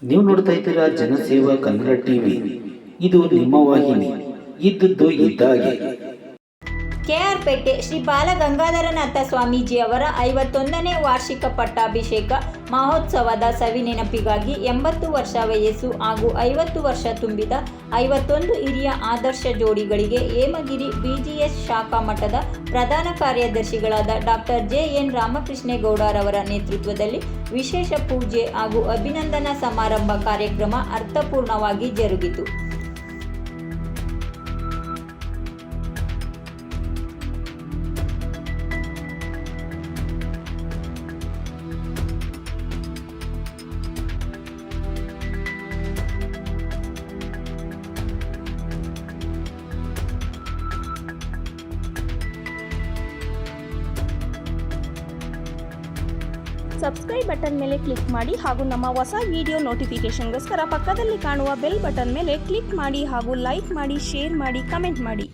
ನೀವು ನೋಡ್ತಾ ಇದ್ದೀರಾ ಜನಸೇವಾ ಕನ್ನಡ ಟಿವಿ. ಇದು ನಿಮ್ಮ ವಾಹಿನಿ. ಇದ್ದದ್ದು ಇದ್ದಾಗೆ. ಕೆಆರ್ಪೇಟೆ ಶ್ರೀ ಬಾಲಗಂಗಾಧರನಾಥ ಸ್ವಾಮೀಜಿ ಅವರ 51ನೇ ವಾರ್ಷಿಕ ಪಟ್ಟಾಭಿಷೇಕ ಮಹೋತ್ಸವದ ಸವಿನೆನಪಿಗಾಗಿ 80 ವರ್ಷ ವಯಸ್ಸು ಹಾಗೂ 50 ವರ್ಷ ತುಂಬಿದ 51 ಹಿರಿಯ ಆದರ್ಶ ಜೋಡಿಗಳಿಗೆ ಹೇಮಗಿರಿ ಬಿಜಿಎಸ್ ಶಾಖಾ ಮಠದ ಪ್ರಧಾನ ಕಾರ್ಯದರ್ಶಿಗಳಾದ ಡಾಕ್ಟರ್ ಜೆ.ಎನ್. ರಾಮಕೃಷ್ಣೇಗೌಡರವರ ನೇತೃತ್ವದಲ್ಲಿ ವಿಶೇಷ ಪೂಜೆ ಹಾಗೂ ಅಭಿನಂದನಾ ಸಮಾರಂಭ ಕಾರ್ಯಕ್ರಮ ಅರ್ಥಪೂರ್ಣವಾಗಿ ಜರುಗಿತು. ಸಬ್ಸ್ಕ್ರೈಬ್ ಬಟನ್ ಮೇಲೆ ಕ್ಲಿಕ್ ಮಾಡಿ ಹಾಗೂ ನಮ್ಮ ಹೊಸ ವಿಡಿಯೋ ನೋಟಿಫಿಕೇಷನ್ಗೋಸ್ಕರ ಪಕ್ಕದಲ್ಲಿ ಕಾಣುವ ಬೆಲ್ ಬಟನ್ ಮೇಲೆ ಕ್ಲಿಕ್ ಮಾಡಿ ಹಾಗೂ ಲೈಕ್ ಮಾಡಿ, ಶೇರ್ ಮಾಡಿ, ಕಮೆಂಟ್ ಮಾಡಿ.